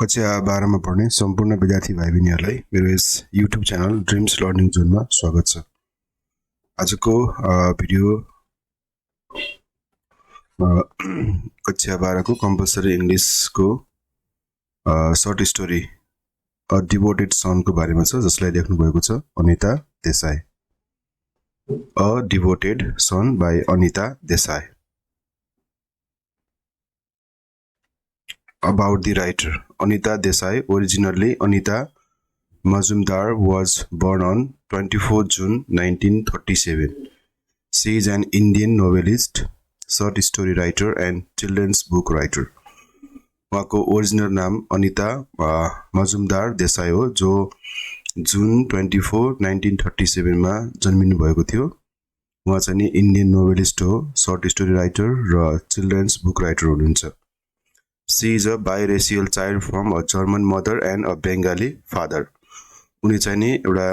कक्षा 12 मा पढ्ने सम्पूर्ण विद्यार्थी भाइ बहिनीहरूलाई मेरो यस YouTube च्यानल ड्रीम्स लर्निङ जोनमा स्वागत छ। आजको भिडियो कक्षा 12 को कम्पल्सरी इंग्लिश को short story a devoted son को बारेमा छ, जसलाई लेख्नु भएको छ Anita Desai. A devoted son by Anita Desai. About the writer, Anita Desai, originally Anita Majumdar, was born on 24 June 1937. She is an Indian novelist, short story writer and children's book writer. उहाँको original नाम अनिता मजुमदार देसाई हो, जो जुन 24, 1937 मा जन्मिनु भएको थियो। उहाँ चाहिँ इन्डियन नोभेलिस्ट हो, सर्ट स्टोरी राइटर र चिल्ड्रेन्स बुक राइटर हुनुहुन्छ। She is a biracial child from a German mother and a Bengali father. उनी चाहिँ एउटा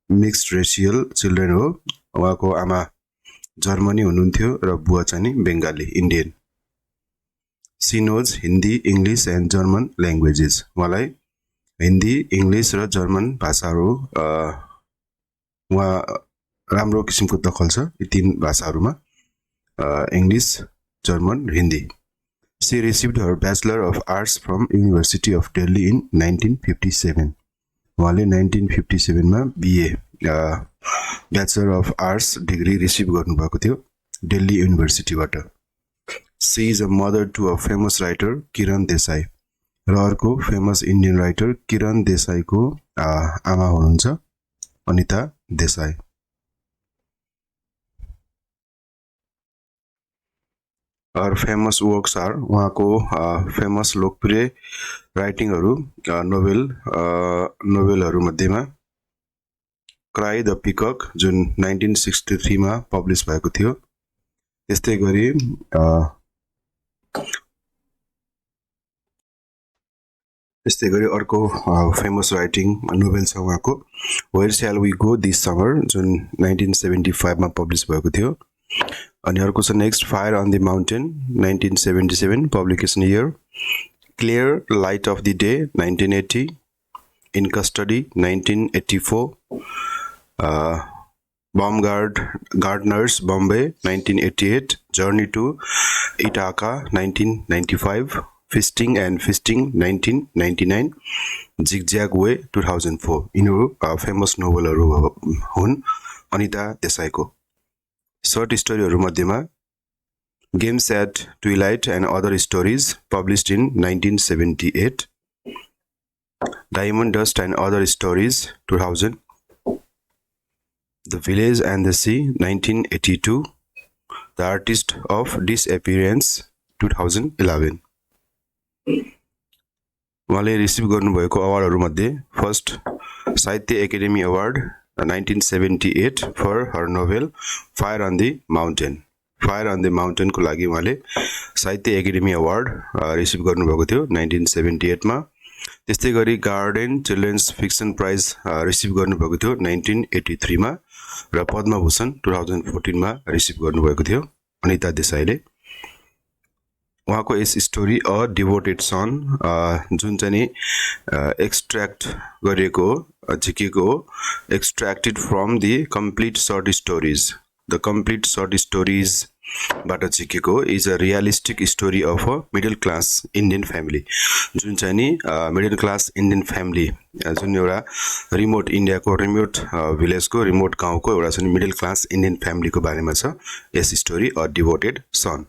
मिक्स्ड रेशियल चिल्ड्रेन हो। उहाँको आमा जर्मनी हुनुहुन्थ्यो र बुवा चाहिँ Bengali Indian. She knows Hindi, English and German languages. उहाँलाई हिन्दी, इंग्लिश र जर्मन भाषाहरू उहाँ राम्रो किसिमको दखल छ यी तीन भाषाहरूमा, English, German, Hindi. She received her Bachelor of Arts from University of Delhi in 1957. उहाँले 1957 मा BA Bachelor of Arts degree receive गर्नुभएको थियो Delhi युनिभर्सिटीबाट। She is a mother to a famous writer Kiran Desai, र अर्को फेमस इन्डियन राइटर किरण देसाईको आमा हुनुहुन्छ Anita Desai. Her famous works are, उहाँको famous लोकप्रिय राइटिङहरू नोभेलहरू मध्येमा क्राई द पिकक जुन 1963 मा पब्लिश भएको थियो। त्यस्तै गरी अर्को फेमस राइटिङ नोभेल छ उहाँको where shall we go this summer जुन 1975 मा पब्लिश भएको थियो। अनि अर्को छ next fire on the mountain 1977 publication year, clear light of the day 1980, in custody 1984, Baumgartner's Bombay 1988, journey to Ithaca 1995, fasting and feasting 1999, zigzag way 2004। यिनीहरू famous नोभेलहरू हुन् Anita देसाईको। Short स्टोरीहरू मध्येमा games at twilight and other stories published in 1978, diamond dust and other stories 2000, the village and the sea 1982, the artist of disappearance 2011। उहाँले receive गर्नुभएको अवार्डहरू मध्ये first Sahitya Akademi award 1978 for her novel Fire on the Mountain. Fire on the Mountain को लागि उहाँले साहित्य Akademi award receive गर्नुभएको थियो 1978 मा। त्यस्तै गरी garden children's fiction prize receive गर्नुभएको थियो 1983 मा र पद्मभूषण 2014 मा रिसिभ गर्नुभएको थियो अनिता देसाईले। उहाँको यस स्टोरी अ डिभोटेड सन जुन चाहिँ एक्सट्र्याक्ट गरिएको झिकेको extracted from the complete short stories, the complete short stories बाट झिकेको is a realistic story of a middle class Indian family, जुन चाहिँ नि मिडल क्लास इन्डियन फ्यामिली जुन एउटा रिमोट इन्डियाको रिमोट भिलेजको रिमोट गाउँको एउटा चाहिँ मिडल क्लास इन्डियन फ्यामिलीको बारेमा छ यस story a devoted son.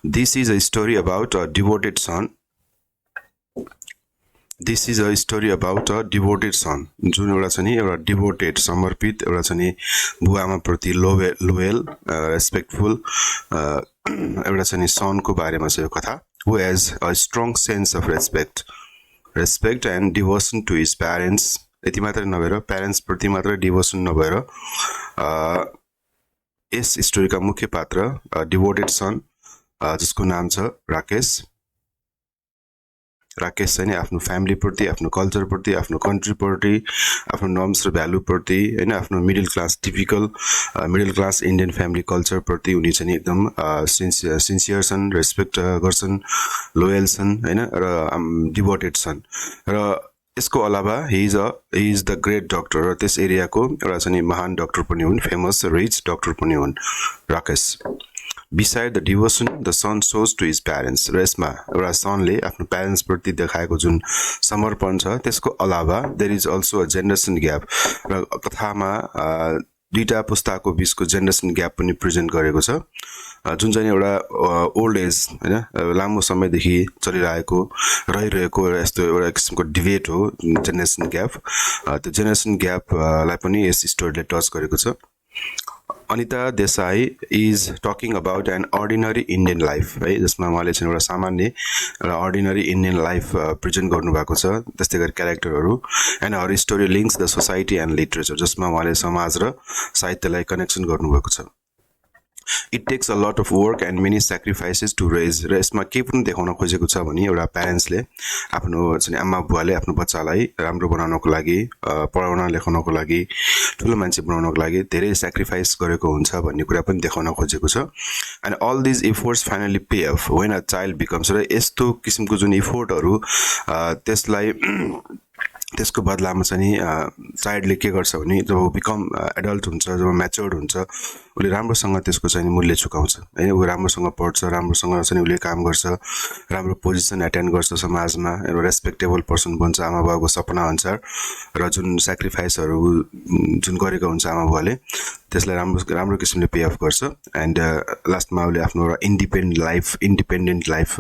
This is a story about a devoted son. This is a story about a devoted son. जुन एउटा चाहिँ एउटा डिभोटेड समर्पित एउटा चाहिँ बुवामा प्रति लोयल रेस्पेक्टफुल एउटा चाहिँ सनको बारेमा छ यो कथा। Who has a strong sense of respect and devotion to his parents. यति मात्र नभएर प्यारेन्ट्स प्रति मात्र डिभोसन नभएर यस स्टोरीका मुख्य पात्र डिभोटेड सन जसको नाम छ राकेश, राकेश चाहिँ नि आफ्नो फ्यामिली प्रति, आफ्नो कल्चर प्रति, आफ्नो कन्ट्री प्रति, आफ्नो नर्म्स र भ्यालु प्रति हैन, आफ्नो middle class typical middle class Indian family culture प्रति उनी चाहिँ एकदम सिन्सियर छन्, रेस्पेक्ट गर्छन्, लोयल छन् हैन, र डिभोटेड छन्। र यसको अलावा he is the great doctor, र त्यस एरियाको एउटा चाहिँ महान डक्टर पनि हुन्, फेमस रिच डक्टर पनि हुन् Rakesh. Beside the devotion, the son shows to his parents. र यसमा एउटा सनले आफ्नो प्यारेन्ट्स प्रति देखाएको जुन समर्पण छ त्यसको अलावा there is also a generation gap, र कथामा दुईटा पुस्ताको बीचको जेनेरेसन ग्याप पनि प्रेजेन्ट गरेको छ, जुन चाहिँ एउटा ओल्ड एज हैन, लामो समयदेखि चलिरहेको रहिरहेको यस्तो एउटा किसिमको डिबेट हो जेनेरेसन ग्याप। त्यो जेनेरेसन ग्यापलाई पनि यस स्टोरीले टच गरेको छ। Anita desai is talking about an ordinary Indian life, है, जसमा उहाँले चाहिँ एउटा सामान्य एउटा अर्डिनरी इन्डियन लाइफ प्रेजेन्ट गर्नुभएको छ। त्यस्तै गरी क्यारेक्टरहरू and her story links the society and literature, जसमा उहाँले समाज र साहित्यलाई कनेक्सन गर्नुभएको छ। It takes a lot of work and many sacrifices to raise, र यसमा के पनि देखाउन खोजेको छ भने एउटा प्यारेन्ट्सले आफ्नो चाहिँ आमा बुवाले आफ्नो बच्चालाई राम्रो बनाउनको लागि, पढाउन लेखाउनको लागि, ठुलो मान्छे बनाउनको लागि धेरै सेक्रिफाइस गरेको हुन्छ भन्ने कुरा पनि देखाउन खोजेको छ। And all these efforts finally pay off when a child becomes, र यस्तो किसिमको जुन इफोर्टहरू त्यसलाई त्यसको बदलामा चाहिँ चाइल्डले के गर्छ भने जब बिकम एडल्ट हुन्छ, जब म्याच्योर्ड हुन्छ, उसले राम्रोसँग त्यसको चाहिँ मूल्य चुकाउँछ हैन। ऊ राम्रोसँग पढ्छ, राम्रोसँग चाहिँ उसले काम गर्छ, राम्रो पोजिसन एटेन्ड गर्छ समाजमा, एउटा रेस्पेक्टेबल पर्सन बन्छ आमा बाबुको सपना अनुसार, र जुन सेक्रिफाइसहरू जुन गरेको हुन्छ आमा बुवाले त्यसलाई राम्रो किसिमले पे अफ गर्छ। एन्ड लास्टमा उसले आफ्नो एउटा इन्डिपेन्डेन्ट लाइफ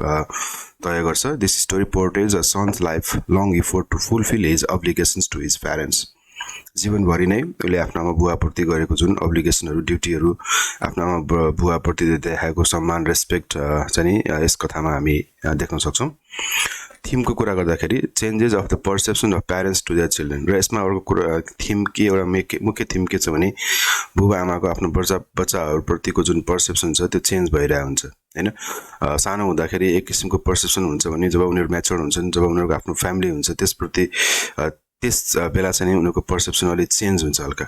तय गर्छ। This story portrays a son's life long effort to fulfil his obligations to his parents. जीवनभरि नै उसले आफ्नो आमा बुवाप्रति गरेको जुन अब्लिगेसनहरू, ड्युटीहरू, आफ्नो आमा बुवाप्रति देखाएको सम्मान, रेस्पेक्ट चाहिँ यस कथामा हामी देख्न सक्छौँ। थीमको कुरा गर्दाखेरि changes of the perception of parents to their children, र यसमा अर्को कुरा थीम के एउटा मुख्य थीम के छ भने बुबा आमाको आफ्नो बच्चाहरूप्रतिको जुन पर्सेप्सन छ त्यो चेन्ज भइरहेको हुन्छ हैन। सानो हुँदाखेरि एक किसिमको पर्सेप्सन हुन्छ भने जब उनीहरू म्याच्योर हुन्छन्, जब उनीहरूको आफ्नो फ्यामिली हुन्छ त्यसप्रति त्यस बेला चाहिँ उनीहरूको पर्सेप्सन अलि चेन्ज हुन्छ हल्का।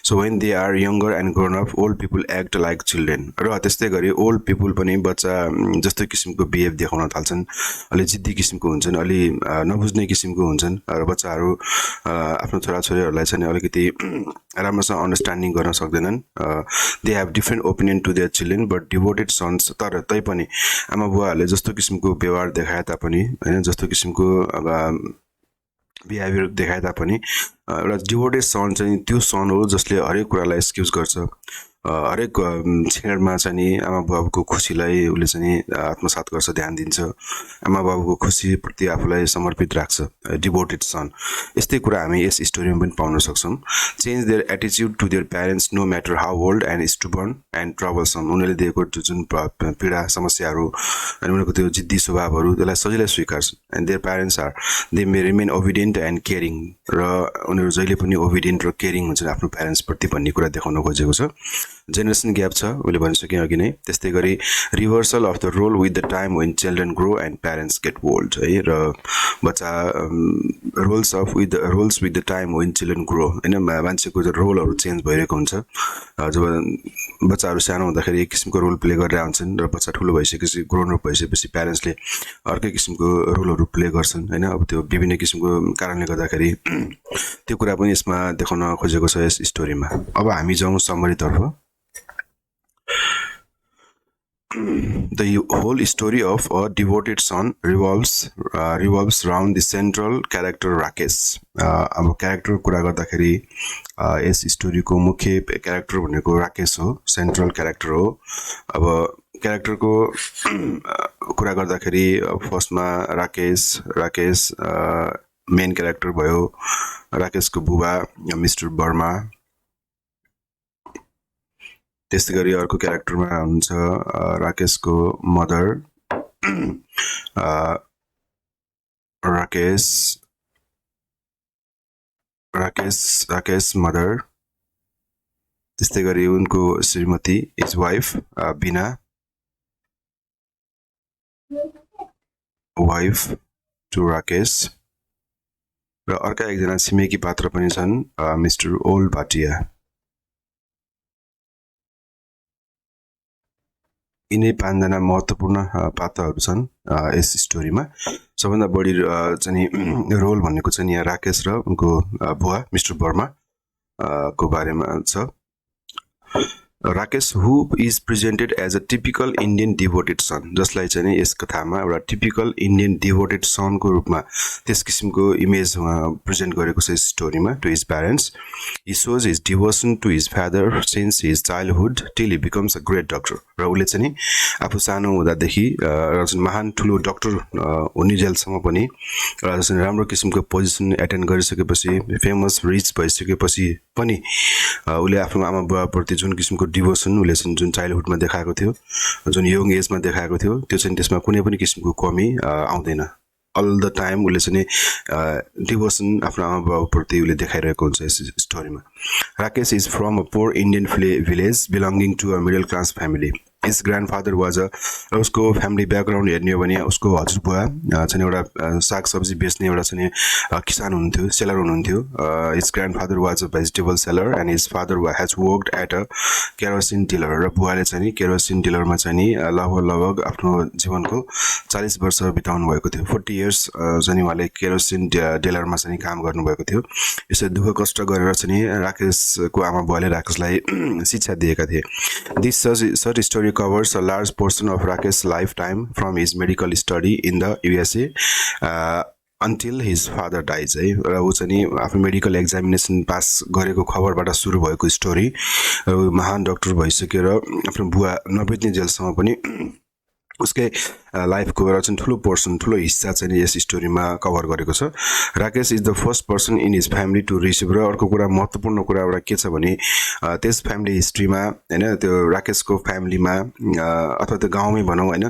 So when they are younger and grown up old people act like children, र त्यस्तै गरी ओल्ड पिपुल पनि बच्चा जस्तो किसिमको बिहेभ देखाउन थाल्छन्, अलि जिद्दी किसिमको हुन्छन्, अलि नबुझ्ने किसिमको हुन्छन्, र बच्चाहरू आफ्नो छोराछोरीहरूलाई चाहिँ अलिकति राम्रोसँग अन्डरस्ट्यान्डिङ गर्न सक्दैनन्। They have different opinion to their children but devoted sons, तर तैपनि आमा बुवाहरूले जस्तो किसिमको व्यवहार देखाए तापनि हैन, जस्तो किसिमको बिहेभियर देखाए तापनि एउटा डिभोटेड सन चाहिँ त्यो सन हो जसले हरेक कुरालाई एक्सक्युज गर्छ, हरेक क्षणमा चाहिँ आमा बाबुको खुसीलाई उसले चाहिँ आत्मसात गर्छ, ध्यान दिन्छ, आमा बाबुको खुसीप्रति आफूलाई समर्पित राख्छ, डिभोटेड सन। यस्तै कुरा हामी यस स्टोरीमा पनि पाउन सक्छौँ। Change their attitude to their parents no matter how old and stubborn and troublesome, उनीहरूले दिएको जुन पीडा समस्याहरू अनि उनीहरूको त्यो जिद्दी स्वभावहरू त्यसलाई सजिलै स्वीकार्छन्। And their parents are they may remain obedient and caring, र उनीहरू जहिले पनि ओबिडियन्ट र केयरिङ हुन्छन् आफ्नो प्यारेन्ट्सप्रति भन्ने कुरा देखाउन खोजेको छ। जेनेरेसन ग्याप छ मैले भनिसकेँ अघि नै। त्यस्तै गरी reversal of the role with the time when children grow and parents get old, है, र बच्चा roles with the time when children grow हैन, मान्छेको जो रोलहरू चेन्ज भइरहेको हुन्छ। जब बच्चाहरू सानो हुँदाखेरि एक किसिमको रोल प्ले गरेर आउँछन् र बच्चा ठुलो भइसकेपछि ग्रोन अप भइसकेपछि प्यारेन्ट्सले अर्कै किसिमको रोलहरू प्ले गर्छन् हैन। अब त्यो विभिन्न किसिमको कारणले गर्दाखेरि त्यो कुरा पनि यसमा देखाउन खोजेको छ यस स्टोरीमा। अब हामी जाउँ समरीतर्फ। The whole story of a devoted son revolves around the central character Rakesh. अब क्यारेक्टर कुरा गर्दाखेरि यस स्टोरीको मुख्य क्यारेक्टर भनेको राकेश हो, सेन्ट्रल क्यारेक्टर हो। अब क्यारेक्टरको कुरा गर्दाखेरि फर्स्टमा राकेश मेन क्यारेक्टर भयो। राकेशको बुबा मिस्टर वर्मा, त्यस्तै गरी अर्को क्यारेक्टरमा हुनुहुन्छ राकेशको मदर राकेश मदर, त्यस्तै गरी उनको श्रीमती इज वाइफ बिना वाइफ, to Rakesh. र अर्का एकजना छिमेकी पात्र पनि छन् मिस्टर ओल भाटिया। यिनै 5 जना महत्त्वपूर्ण पात्रहरू छन् यस स्टोरीमा। सबभन्दा बढी चाहिँ रोल भनेको चाहिँ यहाँ राकेश र उनको बुवा मिस्टर वर्मा को बारेमा छ। Rakesh, who is presented as a typical Indian devoted son, जसलाई चाहिँ यस कथामा एउटा typical Indian devoted son को रूपमा त्यस किसिमको इमेज प्रेजेन्ट गरेको छ स्टोरीमा to his parents. He shows his devotion to his father since his childhood till he becomes a great doctor. र उले चाहिँ आफू सानो हुँदादेखि महान ठुलो डाक्टर हुने जेलसम्म पनि राम्रो किसिमको पोजिसन एटेन्ड गरिसकेपछि फेमस रिच भइसकेपछि पनि उले आफ्नो आमा बुवाप्रति जुन किसिमको डिभोसन उले जुन चाइल्डहुडमा देखाएको थियो, जुन यङ एजमा देखाएको थियो, त्यो चाहिँ त्यसमा कुनै पनि किसिमको कमी आउँदैन। अल द टाइम उले चाहिँ डिभोसन आफ्नो आमा बाबुप्रति उले देखाइरहेको हुन्छ यस स्टोरीमा। Rakesh is from a poor Indian village belonging to a middle class family. His grandfather was a उसको फ्यामिली ब्याकग्राउन्ड हेर्ने हो भने उसको हजुरबुवा चाहिँ एउटा सागसब्जी बेच्ने एउटा चाहिँ किसान हुनुहुन्थ्यो, सेलर हुनुहुन्थ्यो। His grandfather was a vegetable seller and his father has worked at a kerosene dealer। र बुवाले चाहिँ केरोसिन डिलरमा चाहिँ लगभग आफ्नो जीवनको 40 वर्ष बिताउनु भएको थियो। 40 इयर्स चाहिँ उहाँले केरोसिन डिलरमा चाहिँ काम गर्नुभएको थियो। यसरी दुःख कष्ट गरेर चाहिँ राकेशको आमा बुवाले राकेशलाई शिक्षा दिएका थिए। This short story covers a large portion of Rakesh's lifetime from his medical study in the USA until his father dies। है र उ चाहिँ आफ्नो मेडिकल एक्जामिनेसन पास गरेको खबरबाट सुरु भएको स्टोरी महान डाक्टर भइसकेर आफ्नो बुवा नबेच्ने जेलसम्म पनि उसकै लाइफको एउटा चाहिँ ठुलो पोर्सन ठुलो हिस्सा चाहिँ यस स्टोरीमा कभर गरेको छ। Rakesh is the first person in his family to receive. र अर्को कुरा महत्त्वपूर्ण कुरा एउटा के छ भने त्यस फ्यामिली हिस्ट्रीमा हैन त्यो राकेशको फ्यामिलीमा अथवा त्यो गाउँमै भनौँ हैन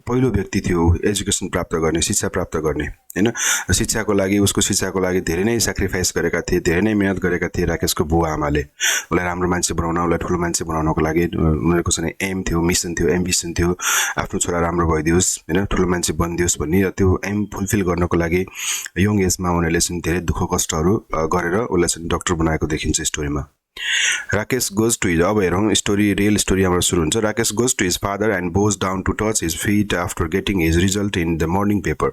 पहिलो व्यक्ति थियो एजुकेसन प्राप्त गर्ने, शिक्षा प्राप्त गर्ने हैन। शिक्षाको लागि उसको शिक्षाको लागि धेरै नै सेक्रिफाइस गरेका थिए, धेरै नै मेहनत गरेका थिए राकेशको बुवा आमाले। उलाई राम्रो मान्छे बनाउन, उलाई ठुलो मान्छे बनाउनको लागि उनीहरुको चाहिँ एम थियो, मिसन थियो, एम्बिसन थियो, आफ्नो छोरा राम्रो भइदियोस् हैन, ठुलो मान्छे बनिदियोस् भन्ने। त्यो एम फुलफिल गर्नको लागि यङ एजमा उनीहरुले चाहिँ धेरै दुःख कष्टहरू गरेर उलाई चाहिँ डाक्टर बनाएको देखिन्छ स्टोरीमा। Rakesh goes to his अब हेरौँ स्टोरी रियल स्टोरी हाम्रो सुरु हुन्छ। Rakesh goes to his father and bows down to touch his feet after getting his result in the morning paper।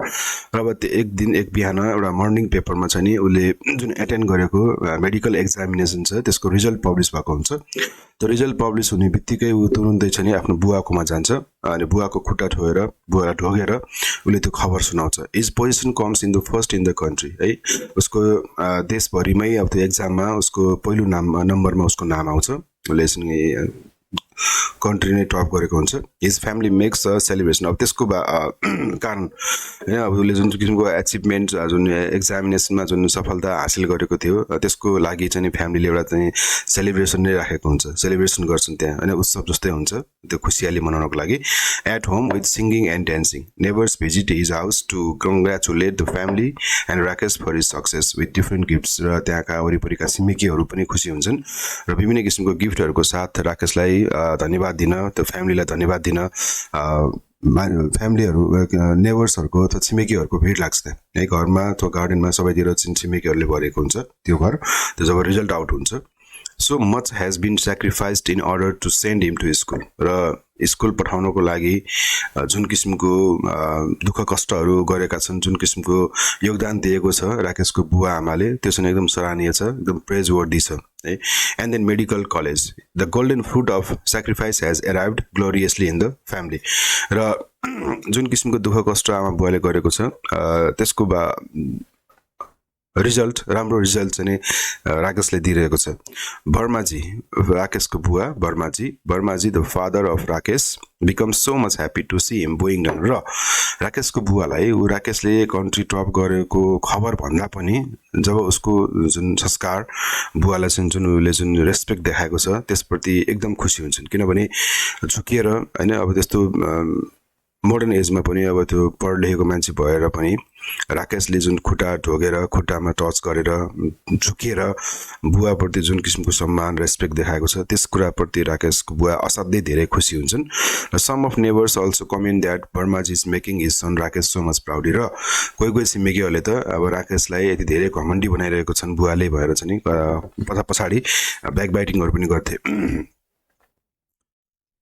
र अब एक दिन एक बिहान एउटा मर्निङ पेपरमा चाहिँ नि उले जुन एटेन्ड गरेको मेडिकल एक्जामिनेसन छ त्यसको रिजल्ट पब्लिस भएको हुन्छ। त्यो रिजल्ट पब्लिस हुने बित्तिकै उ तुरुन्तै चाहिँ आफ्नो बुवाकोमा जान्छ अनि बुवाको खुट्टा ठोएर बुवालाई ढोगेर उले त्यो खबर सुनाउँछ। His position comes in the first in the country. है उसको देशभरिमै अब त्यो एक्जाममा उसको पहिलो नम्बरमा उसको नाम आउँछ। उले चाहिँ कन्ट्री नै टप गरेको हुन्छ। हिज फ्यामिली मेक्स अ सेलिब्रेसन। अब त्यसको कारण हैन अब उसले जुन किसिमको अचिभमेन्ट जुन एक्जामिनेसनमा जुन सफलता हासिल गरेको थियो त्यसको लागि चाहिँ फ्यामिलीले एउटा चाहिँ सेलिब्रेसन नै राखेको हुन्छ। सेलिब्रेसन गर्छन् त्यहाँ हैन, उत्सव जस्तै हुन्छ त्यो खुसियाली मनाउनको लागि। At home with singing and dancing. Neighbours visit his house to congratulate the family and Rakesh for his success with different gifts. र त्यहाँका वरिपरिका छिमेकीहरू पनि खुसी हुन्छन् र विभिन्न किसिमको गिफ्टहरूको साथ राकेशलाई धन्यवाद दिन, त्यो फ्यामिलीलाई धन्यवाद दिन फ्यामिलीहरू नेबर्सहरूको अथवा छिमेकीहरूको भिड लाग्छ है घरमा अथवा गार्डनमा सबैतिर छिमेकीहरूले भरेको हुन्छ त्यो घर। त्यो जब रिजल्ट आउट हुन्छ so much has been sacrificed in order to send him to school. र स्कुल पठाउनको लागि जुन किसिमको दुःख कष्टहरू गरेका छन्, जुन किसिमको योगदान दिएको छ राकेशको बुवा आमाले, त्यो चाहिँ एकदम सराहनीय छ, एकदम प्रेज वर्दी छ है। And then medical college. The golden fruit of sacrifice has arrived gloriously in the family. र जुन किसिमको दुःख कष्ट आमा बुवाले गरेको छ त्यसको रिजल्ट राम्रो रिजल्ट चाहिँ राकेशले दिइरहेको छ। वर्माजी राकेशको बुवा वर्माजी the father of Rakesh become so much happy to see him going down. र राकेशको बुवालाई राकेशले कन्ट्री टप गरेको खबर भन्दा पनि जब उसको जुन संस्कार बुवालाई चाहिँ जुन उसले जुन रेस्पेक्ट देखाएको छ त्यसप्रति एकदम खुसी हुन्छन्। किनभने झुकिएर हैन अब त्यस्तो मोडर्न एजमा पनि अब त्यो पढ लेखेको मान्छे भएर पनि राकेशले जुन खुट्टा ढोगेर खुट्टामा टच गरेर झुकेर बुवाप्रति जुन किसिमको सम्मान रेस्पेक्ट देखाएको छ त्यस कुराप्रति राकेशको बुवा असाध्यै धेरै खुसी हुन्छन् र some of neighbours also comment that Varmaji is making his son Rakesh so much प्राउडी र कोही छिमेकीहरूले त अब राकेशलाई यति धेरै घमण्डी बनाइरहेको छन् बुवाले भएर चाहिँ पछाडि ब्याकबाइटिङहरू पनि गर्थे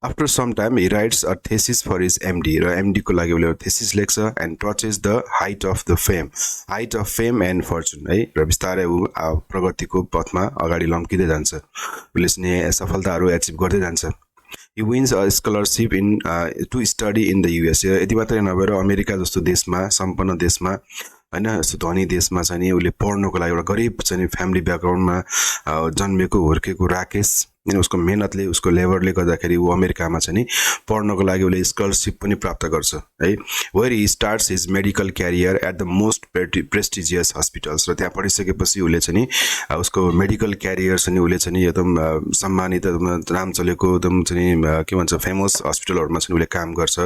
After some time, he writes a thesis for his MD. र MD को लागि उसले thesis लेख्छ and touches the height of fame and fortune. है र बिस्तारै ऊ प्रगतिको पथमा अगाडि लम्किँदै जान्छ उसले चाहिँ सफलताहरू एचिभ गर्दै जान्छ He wins a scholarship to study in the US. यति मात्रै नभएर अमेरिका जस्तो देशमा सम्पन्न देशमा हैन यस्तो धनी देशमा चाहिँ उसले पढ्नको लागि एउटा गरिब चाहिँ फ्यामिली ब्याकग्राउन्डमा जन्मेको हुर्केको राकेश उसको मेहनतले उसको लेबरले गर्दाखेरि ऊ अमेरिकामा चाहिँ पढ्नको लागि उसले स्कलरशिप पनि प्राप्त गर्छ है where he starts his medical career at the most prestigious hospitals र त्यहाँ पढिसकेपछि उसले चाहिँ उसको मेडिकल क्यारियर चाहिँ उसले चाहिँ एकदम सम्मानित नाम चलेको एकदम चाहिँ के भन्छ फेमस हस्पिटलहरुमा चाहिँ उसले काम गर्छ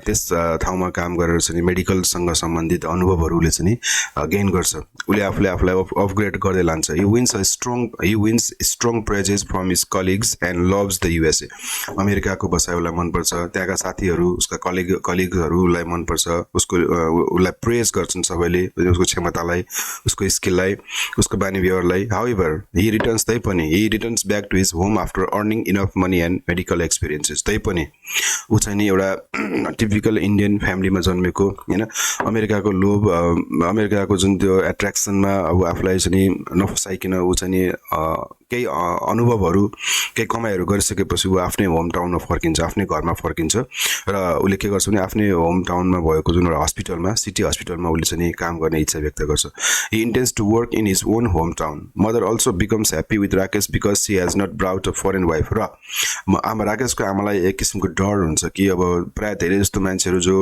त्यस ठाउँमा काम गरेर चाहिँ मेडिकलसँग सम्बन्धित अनुभवहरू उसले चाहिँ गेन गर्छ उसले आफूलाई अपग्रेड गर्दै लान्छ he wins strong praises from his colleagues and loves the USA. अमेरिकाको बसाइलाई मन पर्छ त्यहाँका साथीहरू उसका कलिगहरुलाई मन पर्छ उसको उलाई प्रेज गर्छन् सबैले उसको क्षमतालाई उसको स्किललाई उसको बानी व्यवहारलाई however he returns back to his home after earning enough money and medical experiences तैपनि उ चाहिँ नि एउटा टिपिकल इन्डियन फ्यामिलीमा जन्मेको हैन अमेरिकाको लोभ अमेरिकाको जुन त्यो एट्र्याक्सनमा अब आफुलाई चाहिँ नफसाइकिन उ चाहिँ नि केही अनुभवहरू केही कमाइहरू गरिसकेपछि उ आफ्नै होम टाउनमा फर्किन्छ आफ्नै घरमा फर्किन्छ र उले के गर्छ भने आफ्नै होम टाउनमा भएको जुन एउटा हस्पिटलमा सिटी हस्पिटलमा उले चाहिँ काम गर्ने इच्छा व्यक्त गर्छ he intends to work in his own home town mother also becomes happy with Rakesh because she has not brought a foreign wife र आमा राकेशको आमालाई एक किसिमको डर हुन्छ कि अब प्राय धेरै जस्तो मान्छेहरू जो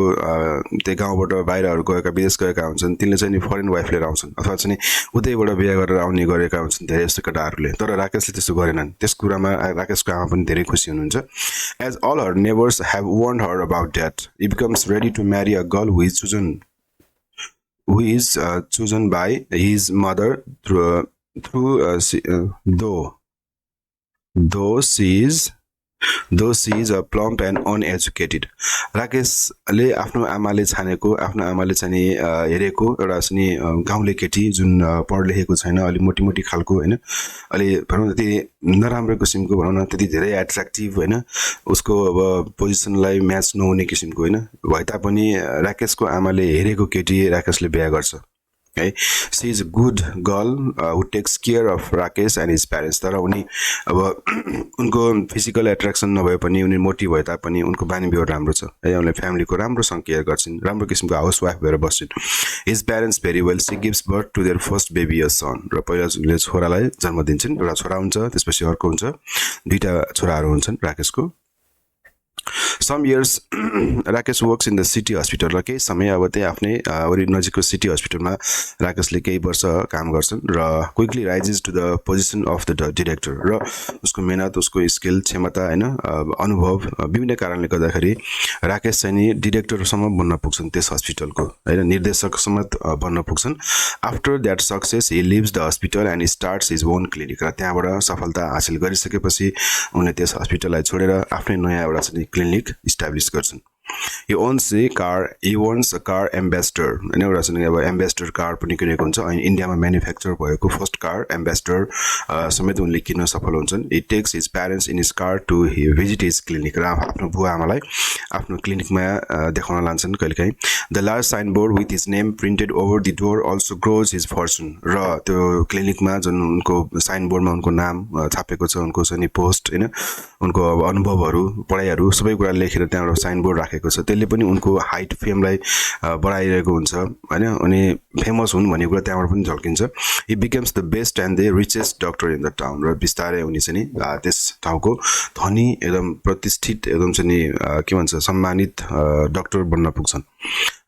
त्यो गाउँबाट बाहिरहरू गएका विदेश गएका हुन्छन् तिनले चाहिँ नि फरेन वाइफ लिएर आउँछन् अथवा चाहिँ उतैबाट बिहे गरेर आउने गरेका हुन्छन् धेरै जस्तो केटाहरूले तर राकेशले त्यस्तो गरेनन् त्यस कुरामा राकेशको आमा पनि धेरै खुसी हुनुहुन्छ as all her neighbours have warned her about that he becomes ready to marry a girl who is chosen by his mother though she is a plump and uneducated राकेशले आफ्नो आमाले छानेको आफ्नो आमाले चाहिँ हेरेको एउटा चाहिँ गाउँले केटी जुन पढ लेखेको छैन अलि मोटी खालको हैन अलि भनौं त्यति नराम्रो किसिमको भनौं न त्यति धेरै एट्र्याक्टिभ हैन उसको अब पोजिसनलाई म्याच नहुने किसिमको हैन भए तापनि राकेशको आमाले हेरेको केटी राकेशले बिहे गर्छ है she is a good girl who takes care of Rakesh and his parents तर उनी अब उनको फिजिकल एट्र्याक्सन नभए पनि उनी मोटी भए तापनि उनको बानी व्यवहार राम्रो छ है उनले फ्यामिलीको राम्रोसँग केयर गर्छिन् राम्रो किसिमको हाउसवाइफ भएर बस्छिन् his parents very well she gives birth to their first baby a son र पहिला उनले छोरालाई जन्म दिन्छन् एउटा छोरा हुन्छ त्यसपछि अर्को हुन्छ दुईटा छोराहरू हुन्छन् राकेशको Some years Rakesh works in the city hospital र केही समय अब त्यही आफ्नै वरि नजिकको सिटी हस्पिटलमा राकेशले केही वर्ष काम गर्छन् र quickly rises to the position of the director र उसको मेहनत उसको स्किल क्षमता हैन अनुभव विभिन्न कारणले गर्दाखेरि राकेश चाहिँ नि डाइरेक्टरसम्म बन्न पुग्छन् त्यस हस्पिटलको हैन निर्देशकसम्म बन्न पुग्छन् after that success he leaves the hospital and starts his own clinic र त्यहाँबाट सफलता हासिल गरिसकेपछि उनले त्यस हस्पिटललाई छोडेर आफ्नै नयाँ एउटा चाहिँ क्लिनिक इस्टाब्लिश गर्छन् He owns a car ambassador हैन एउटा चाहिँ अब एम्बेसडर कार पनि किनेको हुन्छ अनि इन्डियामा म्यानुफ्याक्चर भएको फर्स्ट कार एम्बेसडर समेत उनले किन्न सफल हुन्छन् he takes his parents in his car to visit his clinic र आफ्नो बुवा आमालाई आफ्नो क्लिनिकमा देखाउन लान्छन् कहिलेकाहीँ the large signboard with his name printed over the door also grows his fortune र त्यो क्लिनिकमा जुन उनको साइनबोर्डमा उनको नाम छापेको छ उनको चाहिँ पोस्ट हैन उनको अनुभवहरू पढाइहरू सबै कुरा लेखेर त्यहाँ एउटा साइनबोर्ड राखेको छ त्यसले पनि उनको हाइट फेमलाई बढाइरहेको हुन्छ हैन अनि फेमस हुन् भन्ने कुरा त्यहाँबाट पनि झल्किन्छ he becomes the best and the richest doctor in the town र बिस्तारै उनी चाहिँ त्यस ठाउँको धनी एकदम प्रतिष्ठित एकदम चाहिँ के भन्छ सम्मानित डाक्टर बन्न पुग्छन्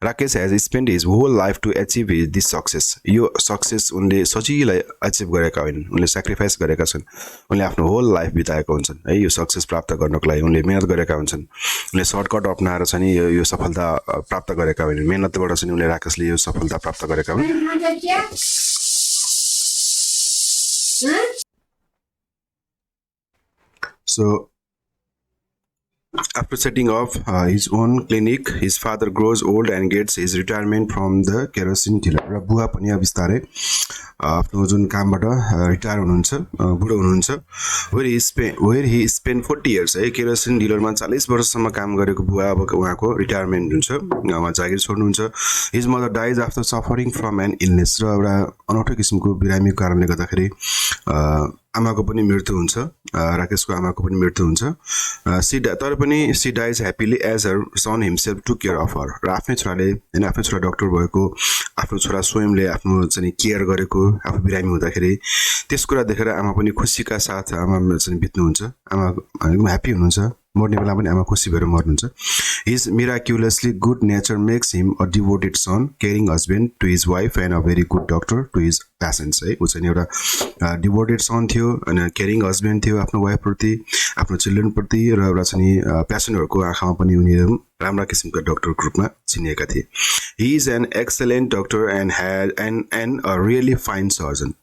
Rakesh has spent his whole life to achieve this success. यो सक्सेस उनले सजिलै अचिभ गरेका होइन, उनले सेक्रिफाइस गरेका छन्, उनले आफ्नो होल लाइफ बिताएका हुन्छन् है यो सक्सेस प्राप्त गर्नको लागि उनले मेहनत गरेका हुन्छन्, उनले सर्टकट अपनाएर चाहिँ यो सफलता प्राप्त गरेका होइन, मेहनतबाट चाहिँ उनले राकेशले यो सफलता प्राप्त गरेका हुन्। So after setting up his own clinic, his father grows old and gets his retirement from the kerosene dealer. र बुवा पनि अब बिस्तारै आफ्नो जुन कामबाट रिटायर हुनुहुन्छ, बुढो हुनुहुन्छ। where he spent 40 years है केरोसिन डिलरमा 40 वर्षसम्म काम गरेको बुवा अब उहाँको रिटायरमेन्ट हुन्छ, उहाँ जागिर छोड्नुहुन्छ। His mother dies after suffering from an illness, र एउटा अनौठो किसिमको बिरामीको कारणले गर्दाखेरि आमाको पनि मृत्यु हुन्छ, राकेशको आमाको पनि मृत्यु हुन्छ। तर पनि she dies happily as her son himself to care of her, र आफ्नै छोराले होइन आफ्नै छोरा डक्टर भएको आफ्नो छोरा स्वयंले आफ्नो चाहिँ केयर गरेको आफू बिरामी हुँदाखेरि त्यस कुरा देखेर आमा पनि खुसीका साथ आमा चाहिँ बित्नुहुन्छ, आमा ह्याप्पी हुनुहुन्छ, मर्ने बेला पनि आमा खुसी भएर मर्नुहुन्छ। His miraculously good nature makes him a devoted son, caring husband to his wife and a very good doctor to his patients है। उ चाहिँ एउटा डिभोटेड सन थियो अनि केयरिङ हस्बेन्ड थियो आफ्नो वाइफ प्रति, आफ्नो चिल्ड्रेन प्रति, र एउटा चाहिँ पेसेन्टहरूको आँखामा पनि उनीहरू राम्रा किसिमका डक्टरको रूपमा चिनिएका थिए। He is an excellent doctor and a really fine surgeon.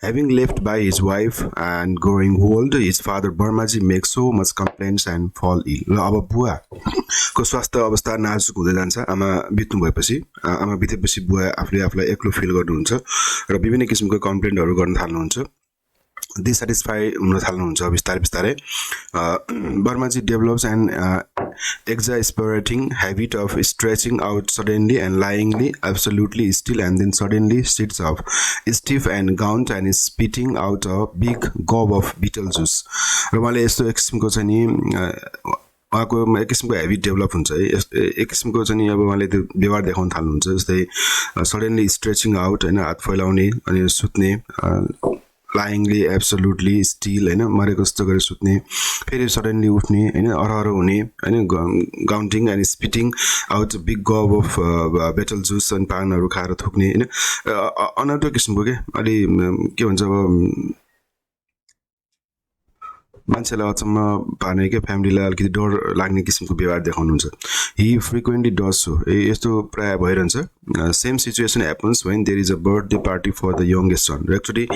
Having left by his wife and growing old, his father Burmaji makes so much complaints and fall ill. र अब बुवाको स्वास्थ्य अवस्था नाजुक हुँदै जान्छ, आमा बित्नु भएपछि, आमा बितेपछि बुवा आफूलाई एक्लो फिल गर्नुहुन्छ र विभिन्न किसिमको कम्प्लेन्टहरू गर्न थाल्नुहुन्छ, डिससेटिस्फाई हुन थाल्नुहुन्छ बिस्तारै बिस्तारै। Burmaji develops an exasperating habit of stretching out suddenly and lyingly absolutely still and then suddenly sits up stiff and gaunt and is spitting out a big gob of beetle juice। र उहाँले यस्तो एक किसिमको चाहिँ नि उहाँको एक किसिमको हेबिट डेभलप हुन्छ है, एक किसिमको चाहिँ अब उहाँले त्यो व्यवहार देखाउन थाल्नुहुन्छ, जस्तै सडनली स्ट्रेचिङ आउट होइन, हात फैलाउने अनि सुत्ने, लाइङली एब्सोल्युटली स्टिल होइन मरेको जस्तो गरेर सुत्ने, फेरि सडनली उठ्ने होइन, अरहरो हुने होइन, गाउन्टिङ एन्ड स्पिटिङ आउट बिग गब अफ बेटल जुस अनि पानहरू खाएर थुक्ने होइन, अनौठो किसिमको के अलि के भन्छ अब मान्छेलाई अचम्म पार्ने के फ्यामिलीलाई अलिकति डर लाग्ने किसिमको व्यवहार देखाउनुहुन्छ। हि फ्रिक्वेन्टली डज सो, यस्तो प्राय भइरहन्छ। Same situation happens when there is a birthday party for the youngest son, र एक्चुअली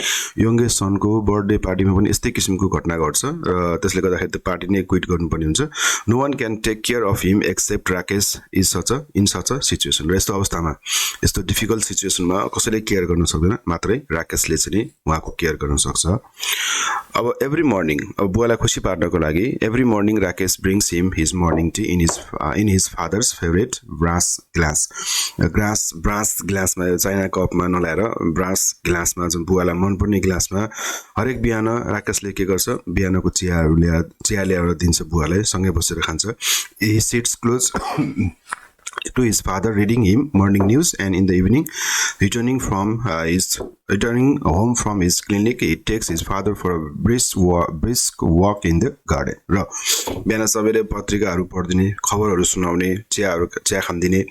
यङ्गेस्ट सनको बर्थडे पार्टीमा पनि यस्तै किसिमको घटना घट्छ र त्यसले गर्दाखेरि त्यो पार्टी नै क्विट गर्नुपर्ने हुन्छ। No one can take care of him except Rakesh in such a situation, र यस्तो अवस्थामा यस्तो डिफिकल्ट सिचुएसनमा कसैले केयर गर्न सक्दैन, मात्रै राकेशले चाहिँ उहाँको केयर गर्न सक्छ। अब एभ्री मर्निङ, अब बुवालाई खुसी पार्नको लागि every morning Rakesh brings him his morning tea in his father's favourite brass ग्लासमा चाइना कपमा नलाएर ब्रास ग्लासमा जुन बुवालाई मनपर्ने ग्लासमा हरेक बिहान राकेशले के गर्छ, बिहानको चिया ल्याएर दिन्छ बुवालाई, सँगै बसेर खान्छ। He sits close to his father reading him morning news, and in the evening returning home from his clinic he takes his father for a brisk walk in the garden। र बिहान सबैले पत्रिकाहरू पढ्दिने, खबरहरू सुनाउने, चिया खान्दिने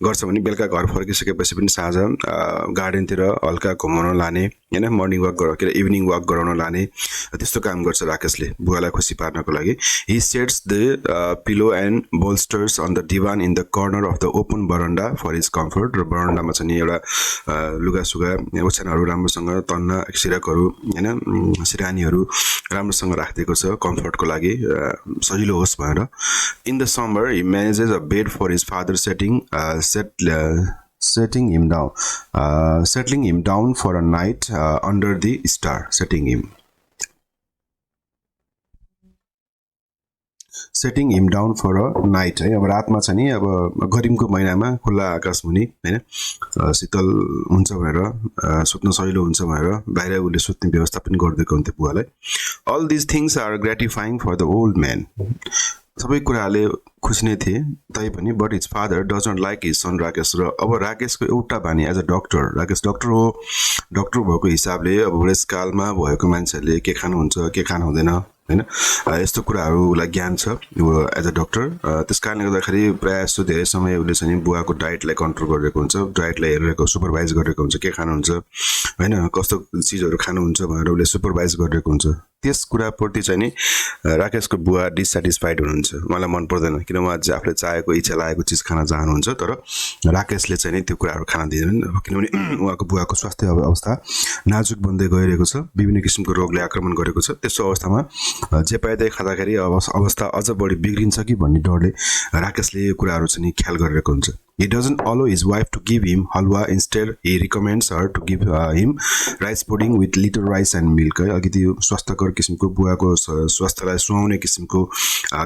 गर्छ भने बेलुका घर फर्किसकेपछि पनि साँझ गार्डनतिर हल्का घुमाउन लाने हैन, मर्निङ वाक के इभिनिङ वाक गराउन लाने, त्यस्तो काम गर्छ राकेशले बुवालाई खुसी पार्नको लागि। He sets the pillow and bolsters on the divan in the corner of the open veranda for his comfort, र बरन्डामा चाहिँ एउटा लुगासुगा ओछ्यानहरू राम्रोसँग तन्ना सिरकहरू हैन सिरानीहरू राम्रोसँग राखिदिएको छ कम्फर्टको लागि, सजिलो होस् भनेर। In the summer he manages a bed for his father settling him down for a night under the star, setting him down for a night है। अब रातमा चाहिँ नि अब गरिमको महिनामा खुल्ला आकाश मुनि हैन शीतल हुन्छ भनेर सुत्न सजिलो हुन्छ भनेर बाहिर उले सुत्ने व्यवस्था पनि गरिदिएको हुन्थ्यो बुवालाई। All these things are gratifying for the old man, सबै कुराले खुसी नै थिए तैपनि, but his father does not like his son Rakesh. र अब राकेशको एउटा बानी as a doctor, Rakesh doctor हो, डक्टर भएको हिसाबले अब बुढेसकालमा भएको मान्छेहरूले के खानुहुन्छ के खानु हुँदैन हैन यस्तो कुराहरुलाई ज्ञान छ एज अ डाक्टर त्यसकारणले गर्दाखेरि प्राय जस्तो धेरै समय उसले चाहिँ बुवाको डाइटलाई कन्ट्रोल गरिरहेको हुन्छ डाइटलाई हेरिरहेको सुपरभाइज गरिरहेको हुन्छ के खानुहुन्छ हैन कस्तो चीजहरु खानुहुन्छ भनेर उसले सुपरभाइज गरिरहेको हुन्छ त्यस कुराप्रति चाहिँ नि राकेशको बुवा डिसस्याटिस्फाइड हुनुहुन्छ मलाई मन पर्दैन किन उहाँ चाहिँ आफूले चाहेको इच्छा लागेको चीज खान चाहनुहुन्छ तर राकेशले चाहिँ नि त्यो कुराहरु खान दिँदैनन् किनभने उहाँको बुवाको स्वास्थ्य अवस्था नाजुक बन्दै गइरहेको छ विभिन्न किसिमको रोगले आक्रमण गरेको छ त्यसो अवस्थामा जे पाए त्यही खाँदाखेरि अवस्था अझ बढी बिग्रिन्छ कि भन्ने डरले राकेशले यो कुराहरु चाहिँ ख्याल गरिरहेको हुन्छ He doesn't allow his wife to give him halwa. Instead, he recommends her to give him rice pudding with little rice and milk. अलिकति स्वास्थ्यकर किसिमको बुवाको स्वास्थ्यलाई सुहाउने किसिमको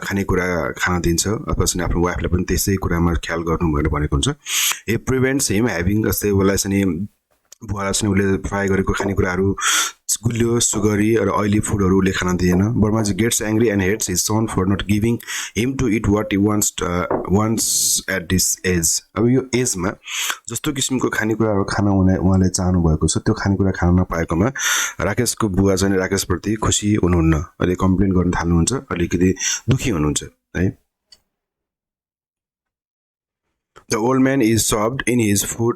खानेकुरा खान दिन्छ अथवा चाहिँ आफ्नो वाइफलाई पनि त्यसै कुरामा ख्याल गर्नु भनेर भनेको हुन्छ It prevents him having जस्तै उसलाई चाहिँ बुवालाई चाहिँ उसले फ्राई गरेको खानेकुराहरु गुलियो सुगरी र ऑयली फूडहरु ले खान दिएन बर्माजी gets angry and hates his son for not giving him to it what he wants at this as अब यो एजमा जस्तो किसिमको खानेकुराहरु खान उहाँले चाहनु भएको छ त्यो खानेकुरा खान नपाएकोमा राकेशको बुवा चाहिँ राकेशप्रति खुशी हुनुहुन्न अलि कम्प्लेन गर्न थाल्नुहुन्छ अलिकति दुखी हुनुहुन्छ है The old man is sobbed in his food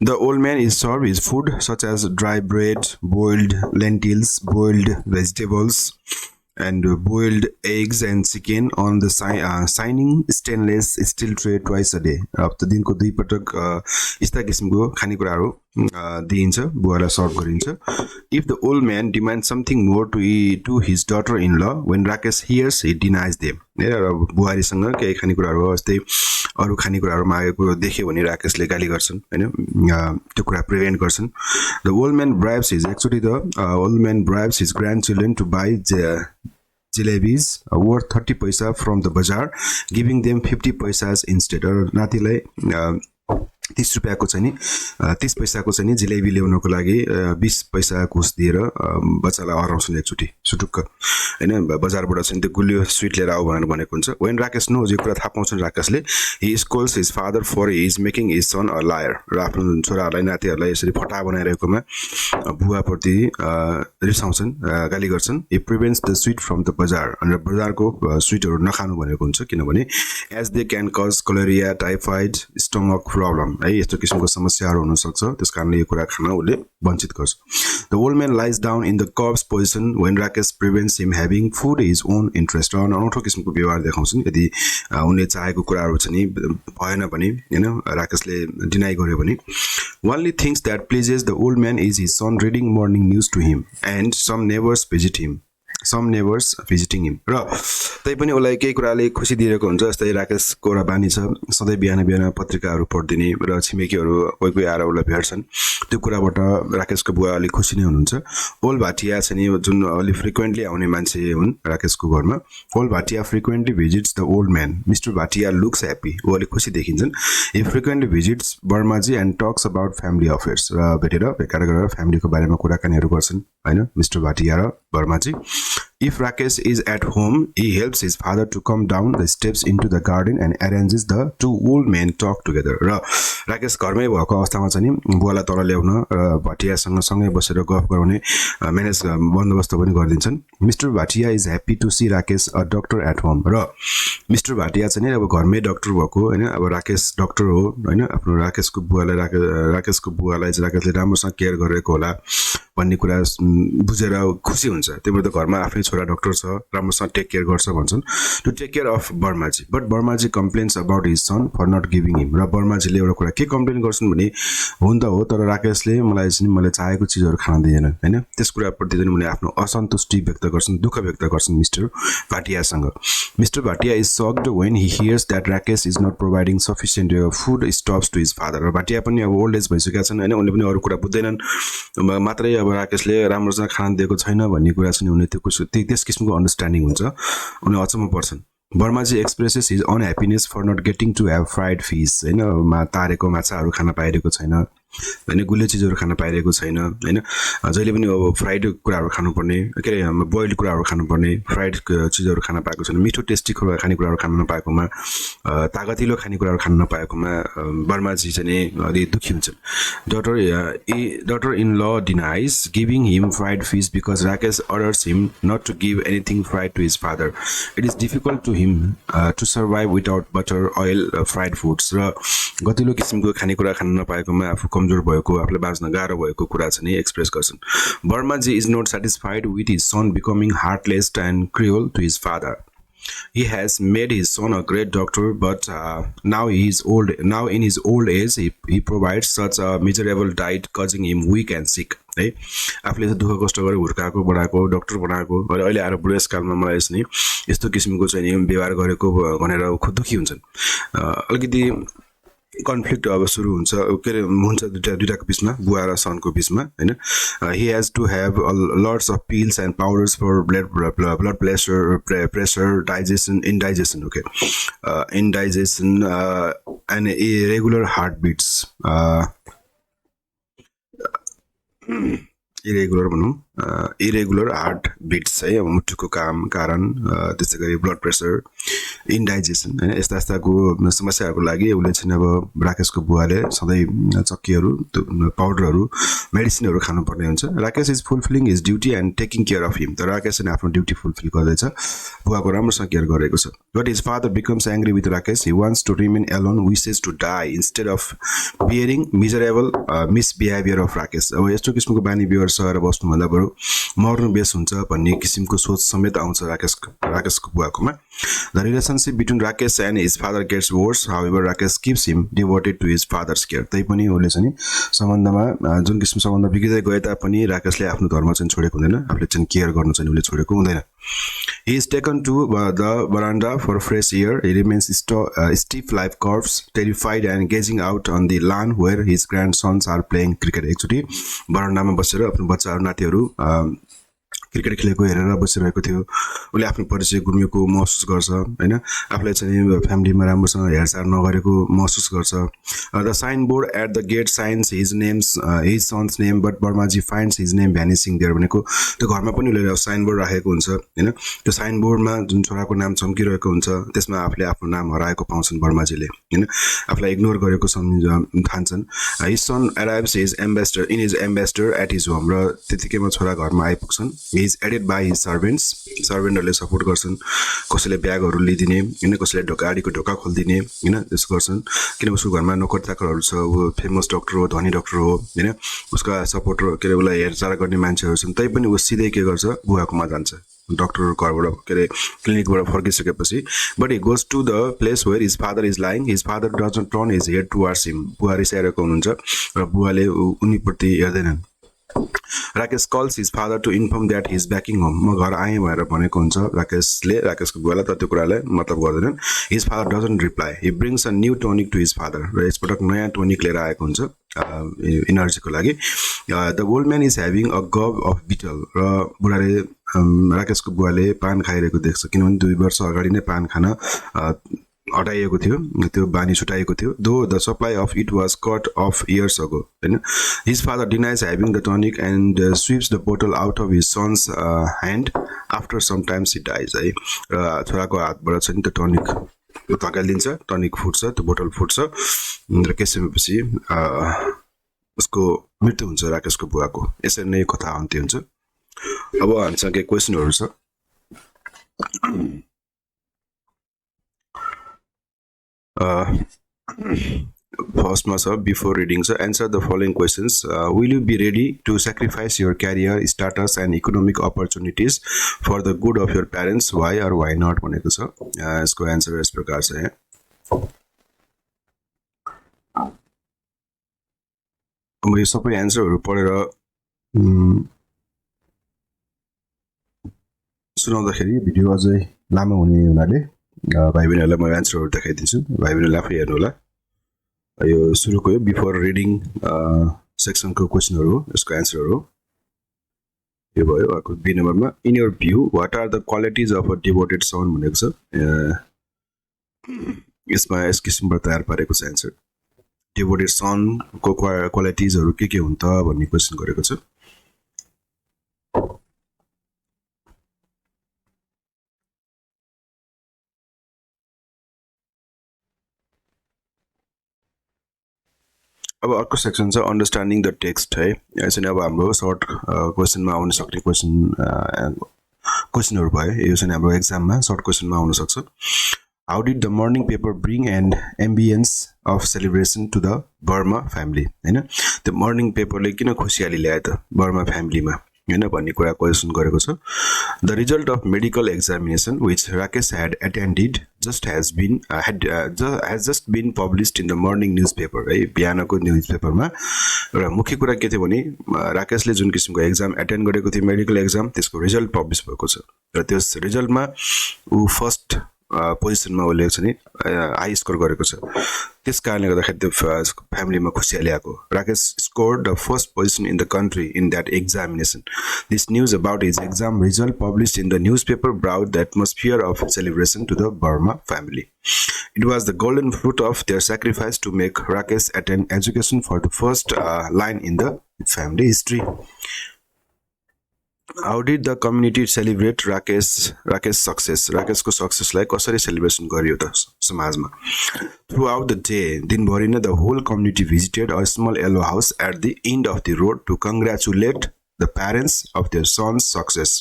The old man is served his food such as dry bread, boiled lentils, boiled vegetables, and boiled eggs and chicken on the shining stainless steel tray twice a day. अब त दिनको दुई पटक यस्ता किसिमको खानेकुराहरु दिइन्छ बुवालाई serve गरिन्छ If the old man demands something more to his daughter-in-law, when Rakesh hears, he denies them. बुहारीसँग केही खानेकुराहरु अस्ति अरु खानेकुराहरु मागेको देख्यो भने राकेशले गाली गर्छन् हैन त्यो कुरा प्रिभेन्ट गर्छन् The old man bribes his grandchildren to buy jalebis worth 30 paisa from the bazaar, giving them 50 paisas instead. नातिलाई 30 रुपैयाँको चाहिँ नि 30 पैसाको चाहिँ नि जिलेबी ल्याउनको लागि 20 पैसा घुस दिएर बच्चालाई हराउँछन् एकचोटी सुटुक्क हैन बजारबाट चाहिँ त्यो गुलियो स्वीट लिएर आऊ भनेर भनेको हुन्छ When Rakesh knows यो कुरा थाहा पाउँछन् राकेशले he scolds his father for he is making his son a liar र आफ्नो छोराहरूलाई नातिहरूलाई यसरी फटा बनाइरहेकोमा बुवाप्रति रिसाउँछन् गाली गर्छन् He prevents the sweet from the bazaar अनि बजारको स्वीटहरु नखानु भनेको हुन्छ किनभने as they can cause cholera, typhoid, stomach problem है यस्तो किसिमको समस्याहरु हुन सक्छ त्यसकारणले यो कुरा खान उले वञ्चित गर्छ The old man lies down in the corpse position when Rakesh prevents him having food his own interest र अनौठो किसिमको व्यवहार देखाउँछन् यदि उनले चाहेको कुराहरु चाहिँ भएन भने हैन राकेशले डिनाइ गर्यो भने Only things that pleases the old man is his son reading morning news to him and some neighbors visiting him र तै पनि उलाई केही कुराले खुशी दिएको हुन्छ जस्तै राकेशको र बानी छ सधैँ बिहान बिहान पत्रिकाहरु पढ्दिने र छिमेकीहरु कोही कोही आएर उलाई भेट्छन् त्यो कुराबाट राकेशको बुवा अलि खुशी नै हुनुहुन्छ ओल भाटिया चाहिँ जुन अलि फ्रिक्वेन्टली आउने मान्छे हुन् राकेशको घरमा ओल Bhatia frequently visits the old man Mr. Bhatia looks happy उ अलि खुशी देखिन्छन् he frequently visits Barmaji and talks about family affairs र भेटेर भेटघाट गरेर फ्यामिलीको बारेमा कुराकानीहरु गर्छन् हैन मिस्टर भाटिया र बर्माजी If Rakesh is at home, he helps his father to come down the steps into the garden and arranges the two old men talk together. र राकेश घरमै भएको अवस्थामा चाहिँ नि बुवालाई तल ल्याउन र भाटियासँग सँगै बसेर गफ गराउने म्यानेज बन्दोबस्त पनि गरिदिन्छन् mister Bhatia is happy to see Rakesh a doctor at home र मिस्टर भाटिया चाहिँ नि अब घरमै डाक्टर भएको हैन अब राकेश डाक्टर हो हैन आफ्नो राकेशको बुवालाई राकेशले राम्रोसँग केयर गरेको होला भन्ने कुरा बुझेर खुशी हुन्छ त्यही त घरमा आफ्नै छोरा डाक्टर छ राम्रोसँग टेक केयर गर्छ भन्छन् to take care of बर्माजी but बर्माजी complaints about his son for not giving हिम र बर्माजीले एउटा कुरा के कम्प्लेन गर्छन् भने हुन त हो तर राकेशले मैले चाहेको चीजहरु खान दिएन हैन त्यस कुराप्रति चाहिँ उनले आफ्नो असन्तुष्टि व्यक्त गर्छन् दुःख व्यक्त गर्छन् मिस्टर भाटियासँग Mr Bhatia is shocked when he hears that Rakesh is not providing sufficient food stops to his father र भाटिया पनि अब ओल्ड एज भइसकेका छन् हैन उनले पनि अरु कुरा बुझ्दैनन् मात्रै अब राकेशले राम्रोसँग खान दिएको छैन भन्ने कुरा चाहिँ उनले त्यस किसिमको अन्डरस्ट्यान्डिङ हुन्छ उनी अचम्म पर्छन् Barmaji expresses his unhappiness for not getting to have fried fish हैन तारेको माछाहरु खान पाइरहेको छैन हैन गुलियो चीजहरु खान पाइरहेको छैन हैन जहिले पनि अब फ्राइड कुराहरु खानुपर्ने के रे बोइल्ड कुराहरु खानुपर्ने फ्राइड चीजहरु खान पाएको छैन मिठो टेस्टी खानेकुराहरु खान नपाएकोमा तागतिलो खानेकुराहरु खान नपाएकोमा बर्माजी चाहिँ अलि दुखी हुन्छन् daughter in law denies giving him fried fish because Rakesh orders him not to give anything fried to his father. It is difficult to him to survive without butter, oil, fried foods. र गतिलो किसिमको खानेकुरा खान नपाएकोमा आफू कमजोर भएको आफूले बाँच्न गाह्रो भएको कुरा चाहिँ एक्सप्रेस गर्छन् Burmaji is not satisfied with his son becoming heartless and cruel to his father. He has made his son a great doctor, but now in his old age, he provides such a miserable diet, causing him weak and sick. है आफूले दुःख कष्ट गरेर हुर्काएको बढाएको doctor बनाएको र अहिले आएर बुढेसकालमा मलाई यसले यस्तो किसिमको चाहिँ व्यवहार गरेको भनेर दुखी हुन्छन् अलिकति कन्फ्लिक्ट अब सुरु हुन्छ के हुन्छ दुईटाको बीचमा बुवा र सनको बीचमा हैन he has to have lots of pills and powders for blood pressure indigestion okay indigestion and irregular heartbeats irregular heart beats है मुटुको काम कारण त्यसै गरी ब्लड प्रेसर इन्डाइजेसन हैन यस्ताको समस्याहरुको लागि उले चाहिँ अब राकेशको बुवाले सधैं चक्कीहरु पाउडरहरु मेडिसिनहरु खानु पर्ने हुन्छ Rakesh is fulfilling his duty and taking care of him तर राकेशले आफ्नो ड्युटी फुलफिल गर्दैछ बुवाको राम्रोसँग केयर गरेको छ but his father becomes angry with Rakesh he wants to remain alone wishes to die instead of bearing miserable misbehaviour of Rakesh अब यस्तो किसिमको बानी व्यवहार सहेर बस्नु भन्दा बरु मर्नु बेस हुन्छ भन्ने किसिमको सोच समेत आउँछ राकेशको बुवाकोमा The relationship between Rakesh and his father gets worse. However, Rakesh keeps him devoted to his father's care. तैपनि उले चाहिँ सम्बन्धमा जुन किसिम सम्बन्ध बिग्रिदै गए तापनि राकेशले आफ्नो धर्म चाहिँ छोडेको हुँदैन आफूले चाहिँ केयर गर्न चाहिँ उले छोडेको हुँदैन He is taken to the veranda for fresh air. He remains stiff like corpse, terrified and gazing out on the lawn where his grandsons are playing cricket. एकचोटी बरान्डामा बसेर आफ्नो बच्चाहरु नातिहरु क्रिकेट खेलेको हेरेर बसिरहेको थियो उले आफ्नो परिचय गुमेको महसुस गर्छ हैन आफूले चाहिँ फ्यामिलीमा राम्रोसँग हेरचाह नगरेको महसुस गर्छ The signboard at the gate signs his son's name but Burmaji finds his name vanishing there भनेको त्यो घरमा पनि उले साइनबोर्ड राखेको हुन्छ हैन त्यो साइनबोर्डमा जुन छोराको नाम चम्किरहेको हुन्छ त्यसमा आफूले आफ्नो नाम हराएको पाउँछन् बर्माजीले हैन आफूलाई इग्नोर गरेको ठान्छन् His son arrives in his ambassador at his home र त्यतिकैमा छोरा घरमा आइपुग्छन् He is aided by his servants. Servantहरुले सपोर्ट गर्छन् कसैले ब्यागहरु लिदिने हैन कसैले गाडीको ढोका खोल्दिने हैन त्यसो गर्छन् किन उसको घरमा नोकर चाकरहरु छ उ फेमस डाक्टर हो धनी डाक्टर हो हैन उसका सपोर्टर के उलाई हेरचाह गर्ने मान्छेहरु छन् तै पनि उ सिधै के गर्छ बुवाकोमा जान्छ डाक्टर घरबाट के क्लिनिकबाट फर्किसकेपछि but he goes to the place where his father is lying his father doesn't turn his head towards him बुवा रिसाइरहेको हुनुहुन्छ र बुवाले उनीप्रति हेर्दैनन् Rakesh calls his father to inform that he is backing home. म घर आए भनेर भनेको हुन्छ राकेशको बुवाले त त्यो कुरालाई मतलब गर्दैनन् His father doesn't reply. He brings a new tonic to his father. र यसपटक नयाँ टोनिक लिएर आएको हुन्छ एनर्जीको लागि The old man is having a gob of betel र बुढाले राकेशको बुवाले पान खाइरहेको देख्छ किनभने 2 वर्ष अगाडि नै पान खान हटाइएको थियो त्यो बानी छुटाइएको थियो though the supply of it was cut off years ago हैन His father denies having the tonic and sweeps the bottle out of his son's hand after some time he dies है र छोराको हातबाट चाहिँ त्यो टनिक तगालिन्छ टनिक फुट्छ त्यो बोतल फुट्छ र केसपछि उसको मृत्यु हुन्छ राकेशको बुवाको यसरी नै कथा अन्त्य हुन्छ अब हामीसँग के क्वेशनहरु छ First masa before reading so answer the following questions will you be ready to sacrifice your career status and economic opportunities for the good of your parents why or why not भनेको छ यसको answer यस प्रकार छ म यो सबै आन्सरहरु पढेर सुनाउँदाखेरि video अझै लामो हुने हुनाले भाइ बहिनीहरुलाई म आन्सरहरु देखाइदिन्छु भाइ बहिनीहरुले आफै हेर्नु होला यो सुरुको बिफोर रिडिङ सेक्सनको क्वेशनहरु यसको आन्सरहरु यो भयो अर्को बी नम्बरमा in your view what are the qualities of a devoted son भनेको छ यसमा यस किसिमबाट तयार पारेको छ आन्सर डिभोटेड सनको क्वालिटिजहरु के हुन्छ भन्ने क्वेशन गरेको छु अब अर्को सेक्सन छ अन्डरस्ट्यान्डिङ द टेक्स्ट है यो चाहिँ अब हाम्रो सर्ट क्वेशनमा आउन सक्ने क्वेशनहरु भयो यो चाहिँ हाम्रो एक्जाममा सर्ट क्वेशनमा आउन सक्छ How did the morning paper bring an ambience of celebration to the Burma family? हैन त्यो morning paper ले किन खुशियाली ल्यायो त Burma family मा हैन भन्ने कुरा क्वेशन गरेको छ The result of medical examination which Rakesh had attended has just been published in the morning newspaper है बिहानको न्यूजपेपर मा र मुख्य कुरा के थियो भने राकेशले जुन किसिमको एक्जाम अटेन्ड गरेको थियो मेडिकल एक्जाम त्यसको रिजल्ट पब्लिश भएको छ र त्यस रिजल्टमा उ फर्स्ट पोजिसनमा उले चाहिँ हाई स्कोर गरेको छ त्यस कारणले गर्दाखेरि त्यो फ्यामिलीमा खुशियाली आको Rakesh scored the first position in the country in that examination this news about his exam result published in the newspaper brought the atmosphere of celebration to the Varma family It was the golden fruit of their sacrifice to make Rakesh attend education for the first line in the family history. How did the community celebrate Rakesh's success? Rakesh ko success like कसरी celebration गरियो त समाजमा Throughout the day, दिनभरि the whole community visited a small yellow house at the end of the road to congratulate the parents of their son's success.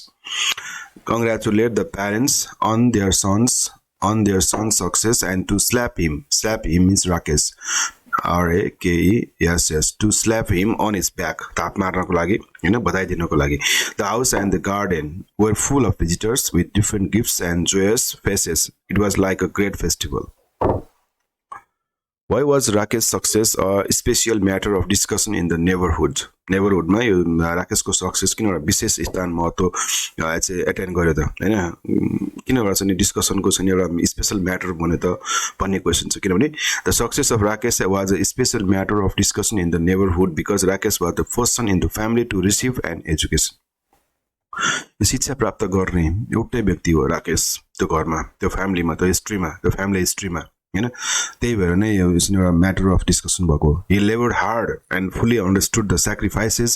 Congratulate the parents on their son's success and to slap him. Slap him means Rakesh. R-A-K-E, yes, to slap him on his back. ताप मार्नको लागि हैन बधाई दिनको लागि. The house and the garden were full of visitors with different gifts and joyous faces. It was like a great festival. Why was Rakesh's success a special matter of discussion in the neighborhood? Neighborhood मा यो राकेशको success किन एउटा विशेष स्थान महत्व चाहिँ attend गर्यो त हैन किन एउटा चाहिँ डिस्कसनको चाहिँ एउटा स्पेशल म्याटर भने त भन्ने क्वेशन छ किनभने the success of Rakesh was a special matter of discussion in the neighbourhood because Rakesh was the first son in the family to receive an education शिक्षा प्राप्त गर्ने एउटै व्यक्ति हो राकेश त्यो घरमा त्यो फ्यामिलीमा त्यो हिस्ट्रीमा त्यो फ्यामिली हिस्ट्रीमा हैन त्यही भएर नै यो एउटा म्याटर अफ डिस्कसन भएको he labored hard and fully understood the sacrifices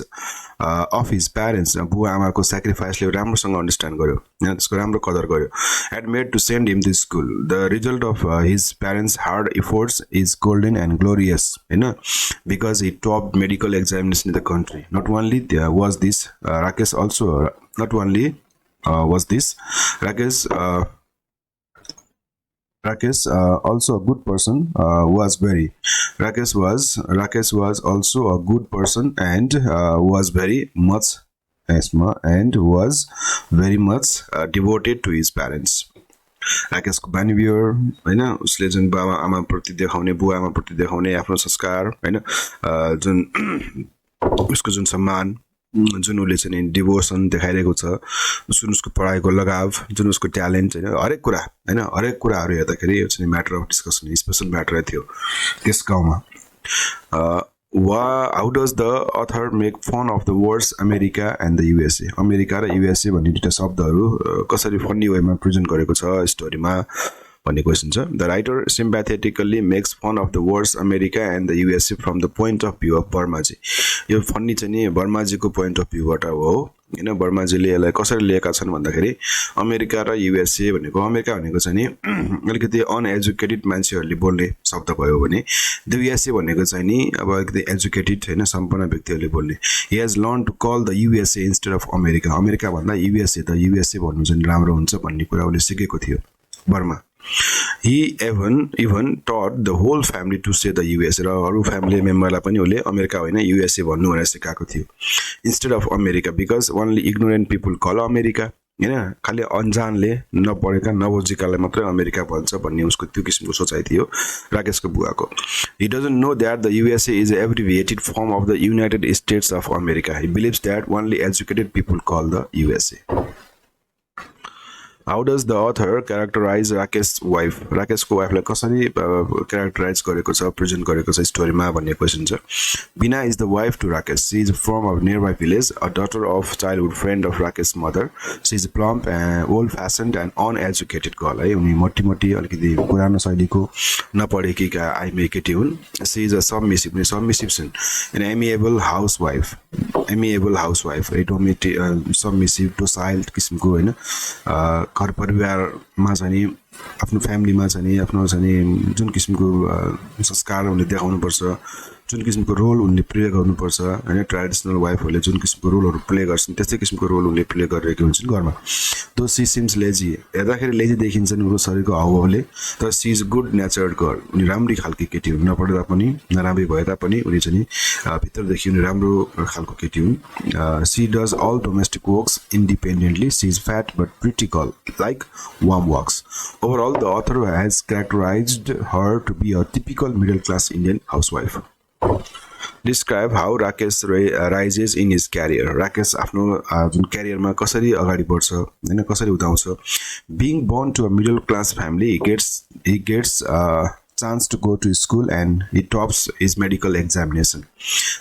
of his parents बुवा आमाको सैक्रिफाइसले राम्रोसँग अन्डरस्ट्यान्ड गर्यो हैन त्यसको राम्रो कदर गर्यो had made to send him to school the result of his parents hard efforts is golden and glorious हैन because he topped medical examination in the country not only was this Rakesh also not only was this Rakesh also a good person Rakesh was also a good person and was very much devoted to his parents. Rakesh को बानी beer हैन उसले जुन बाबा आमा प्रति देखाउने बुवा आमा प्रति देखाउने आफ्नो संस्कार हैन जुन उसको जुन सम्मान जुन उले चाहिँ डिभोसन देखाइरहेको छ जुन उसको पढाइको लगाव जुन उसको ट्यालेन्ट हैन हरेक कुराहरु हेर्दाखेरि यो चाहिँ matter of discussion special matter थियो त्यस गाउँमा how does the author make fun of the words America and the USA America र USA भन्ने दुईटा शब्दहरु कसरी फन्नी वेमा प्रेजेन्ट गरेको छ स्टोरीमा भन्ने क्वेशन छ The writer sympathetically makes fun of the words America and the USA from the point of view of बर्माजी यो फन्नी चाहिँ नि बर्माजीको पोइन्ट अफ भ्यूबाट हो हैन बर्माजीले यसलाई कसरी लिएका छन् भन्दाखेरि अमेरिका र USA भनेको अमेरिका भनेको चाहिँ नि अलिकति अनएजुकेटेड मान्छेहरुले बोल्ने शब्द भयो भने the USA भनेको चाहिँ नि अब अलिकति एजुकेटेड हैन सम्पन्न व्यक्तिहरुले बोल्ने he has learned to call the USA instead of America America भन्दा USA त USA भन्नु चाहिँ राम्रो हुन्छ भन्ने कुरा उले सिकेको थियो Burma He even taught the whole family to say the USA र अरु family memberलाई पनि उले अमेरिका होइन USA भन्नु भनेर सिकाएको थियो instead of America because only ignorant people call America हैन खाली अनजानले नपढेका नबुझेकालाई मात्र अमेरिका भन्छ भन्ने उसको त्यो किसिमको सोचाइ थियो राकेशको बुवाको He doesn't know that the USA is an abbreviated form of the United States of America He believes that only educated people call the USA How does the author characterize Rakesh's wife? Rakeshको वाइफलाई कसरी characterize गरेको छ, present गरेको छ स्टोरीमा भन्ने question छ. Bina is the wife to Rakesh. She is from a nearby village, a daughter of childhood friend of Rakesh's mother. She is plump and old-fashioned and uneducated girl. है उनी मोटी अलिकति पुरानो शैलीको नपढेकी आइमे केटी हुन्. She is a submissive, an amiable housewife. Submissive, docile किसिमको हैन घर परिवारमा चाहिँ आफ्नो फ्यामिलीमा चाहिँ आफ्नो चाहिँ जुन किसिमको संस्कार उनले देखाउनु पर्छ, जुन किसिमको रोल उनले प्ले गर्नुपर्छ हैन, ट्रेडिसनल वाइफहरुले जुन किसिमको रोलहरु प्ले गर्छन् त्यस्तै किसिमको रोल उनले प्ले गरिरहेको हुन्छन् घरमा. दो सी सिम्स लेजी, हेर्दाखेरि लेजी देखिन्छन् उनको शरीरको हावभावले, तर she is good natured girl. उनी राम्री खालकी केटी हुन्, नपढ्दा पनि नराम्री भए तापनि उनी चाहिँ भित्रदेखि उनी राम्रो खालको केटी हुन्. She does all domestic works independently. She is fat but pretty girl, like warm walks. Overall, the author has characterized her to be a typical middle-class Indian housewife. Describe how Rakesh rises in his career. Rakesh आफ्नो जुन क्यारियरमा कसरी अगाडि बढ्छ हैन, कसरी उदाउँछ. Being born to a middle class family, he gets chance to go to school and he tops his medical examination.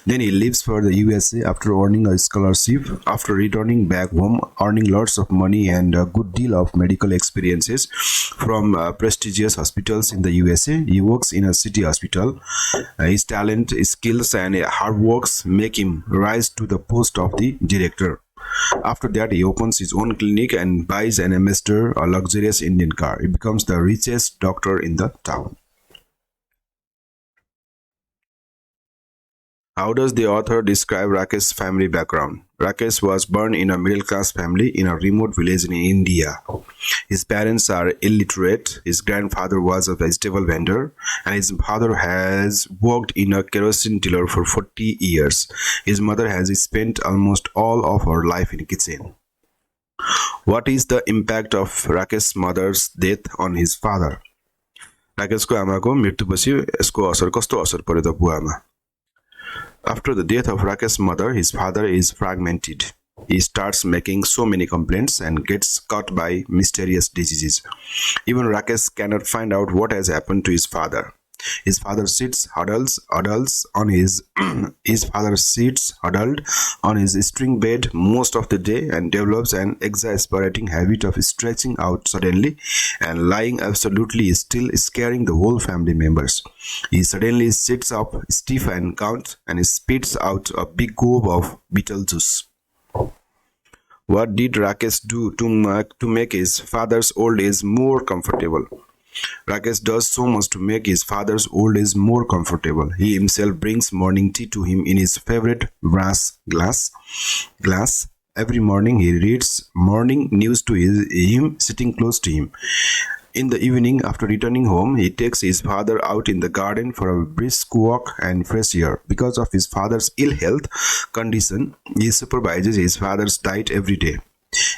Then he leaves for the USA after earning a scholarship. After returning back home, earning lots of money and a good deal of medical experiences from prestigious hospitals in the USA, he works in a city hospital. His talent, his skills and hard works make him rise to the post of the director. After that, he opens his own clinic and buys an ambassador, a luxurious Indian car. He becomes the richest doctor in the town. How does the author describe Rakesh's family background? Rakesh was born in a middle-class family in a remote village in India. His parents are illiterate. His grandfather was a vegetable vendor, and his father has worked in a kerosene dealer for 40 years. His mother has spent almost all of her life in kitchen. What is the impact of Rakesh's mother's death on his father? Rakeshको आमाको मृत्युपछि यसको असर कस्तो असर पर्यो त बुवामा? After the death of Rakesh's mother, his father is fragmented. He starts making so many complaints and gets caught by mysterious diseases. Even Rakesh cannot find out what has happened to his father. His father sits huddled on his string bed most of the day and develops an exasperating habit of stretching out suddenly and lying absolutely still, scaring the whole family members. He suddenly sits up stiff and counts and spits out a big gob of betel juice. What did Rakesh do to make his father's old age more comfortable? Rakesh does so much to make his father's old age more comfortable. He himself brings morning tea to him in his favorite brass glass. Every morning he reads morning news to him sitting close to him. In the evening, after returning home, he takes his father out in the garden for a brisk walk and fresh air. Because of his father's ill health condition, he supervises his father's diet every day.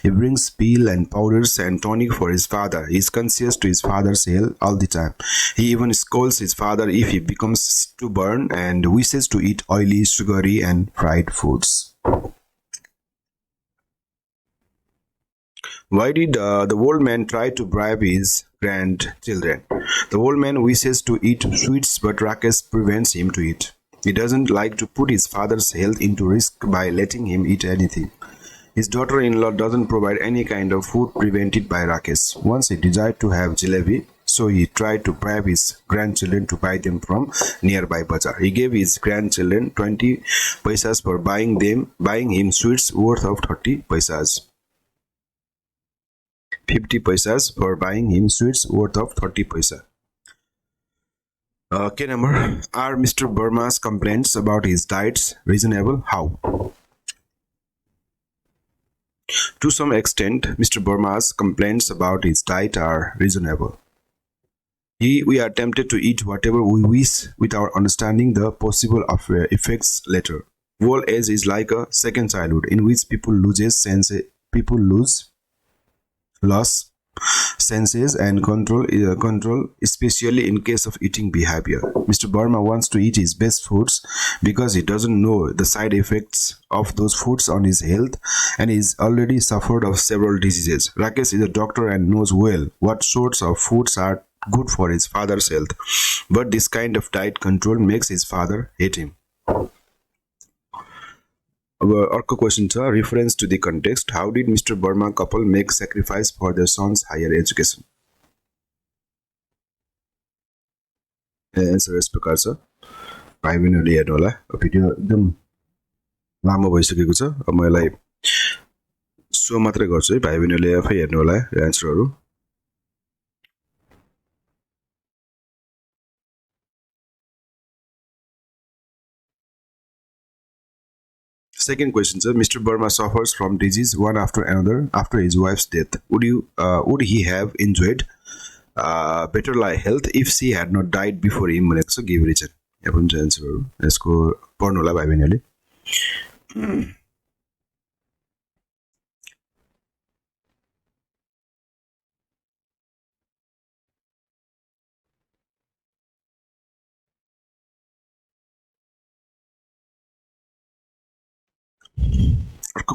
He brings peel and powders and tonic for his father. He is conscious to his father's health all the time. He even scolds his father if he becomes stubborn and wishes to eat oily, sugary and fried foods. Why did the old man try to bribe his grandchildren? The old man wishes to eat sweets, but Rakesh prevents him to eat. He doesn't like to put his father's health into risk by letting him eat anything. His daughter-in-law doesn't provide any kind of food prevented by Rakesh. Once he desired to have jalebi, so he tried to bribe his grandchildren to buy them from nearby bazaar. He gave his grandchildren 20 paisas for buying him sweets worth of 30 paisas. 50 paisas for buying him sweets worth of 30 paisa. Okay, number. Are Mr. Burma's complaints about his diets reasonable? How? To some extent, Mr. Burma's complaints about his diet are reasonable. We are tempted to eat whatever we wish without understanding the possible effects later. Old age is like a second childhood in which people lose senses and control, especially in case of eating behavior. Mr. Burma wants to eat his best foods because he doesn't know the side effects of those foods on his health, and he's already suffered of several diseases. Rakesh is a doctor and knows well what sorts of foods are good for his father's health, but this kind of diet control makes his father hate him. अर्को question छ, reference to the context. How did Mr. Burma couple make sacrifice for their son's higher education? Answer यस प्रकार छ, भाइ बहिनीहरूले हेर्नु होला। Video एकदम लामो भइसकेको छ, अब म यसलाई सो मात्रै गर्छु है, भाइ बहिनीहरूले आफै हेर्नु होला एन्सरहरू। Second question, sir. Mr. Burma suffers from disease one after another after his wife's death. Would he have enjoyed better health if she had not died before him? So give reason. Answer. Let's go. Pornola by Benelli.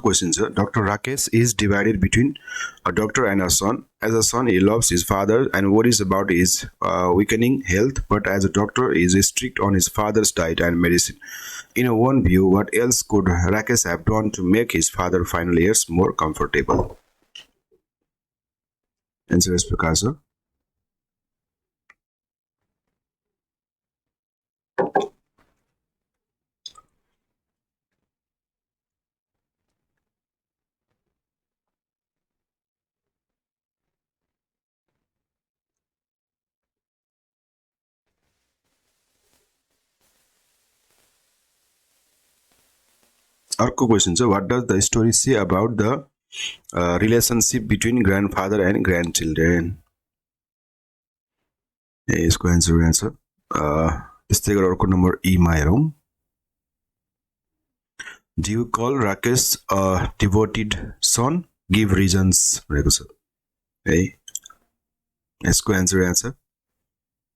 Question, sir. Dr. Rakesh is divided between a doctor and a son. As a son, he loves his father and worries about his weakening health, but as a doctor, he is strict on his father's diet and medicine. In one view, what else could Rakesh have done to make his father's final years more comfortable? Answer is Prakash, sir. Arko question, sir. What does the story say about the relationship between grandfather and grandchildren? यसको answer. त्यस्तै गरेर अर्को number E मा हेरौँ। Do you call Rakesh a devoted son? Give reasons भनेको छ है। यसको answer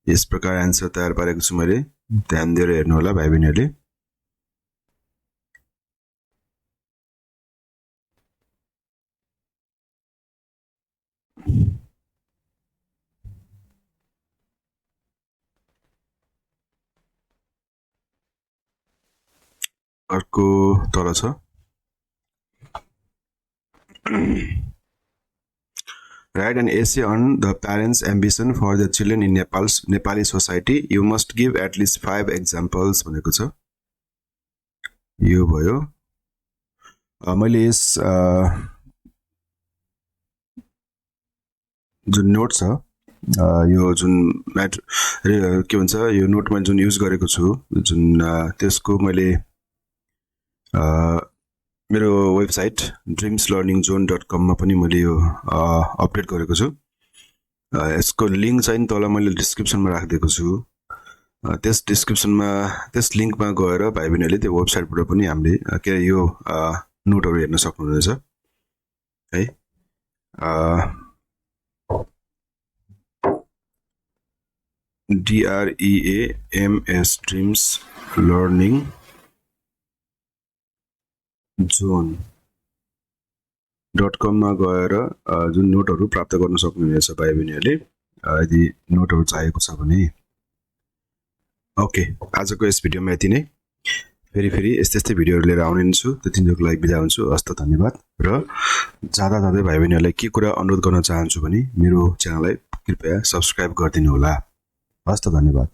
यस प्रकार answer तयार पारेको छु मैले, ध्यान दिएर हेर्नु होला भाइ बहिनीहरूले। अर्को तल छ, write an essay on the parents' ambition for their children in Nepali society. You must give at least 5 examples भनेको छ। यो भयो। मैले यस जुन नोट छ, यो जुन के भन्छ, यो नोटमा जुन युज गरेको छु, जुन त्यसको मैले मेरो वेबसाइट dreamslearningzone.com मा पनि मैले यो अपडेट गरेको छु। यसको लिंक चाहिँ तल मैले डिस्क्रिप्सनमा राखिदिएको छु। त्यस डिस्क्रिप्सनमा, त्यस लिंकमा गएर भाइ बहिनीहरूले त्यो वेबसाइटबाट पनि हामीले के यो नोटहरू हेर्न सक्नुहुनेछ है। DREAMS Dreams Learning zone.com मा गएर जुन नोटहरू प्राप्त गर्न सक्नुहुनेछ भाइ बहिनीहरूले, यदि नोटहरू चाहिएको छ भने। ओके, आजको यस भिडियोमा यति नै। फेरि यस्तै भिडियोहरू लिएर आउने छु, त्यतिन्जेलको लागि बिदा हुन्छु। हस्त धन्यवाद। र जाँदै भाइ बहिनीहरूलाई के कुरा अनुरोध गर्न चाहन्छु भने मेरो च्यानललाई कृपया सब्स्क्राइब गरिदिनु होला। हस्त धन्यवाद।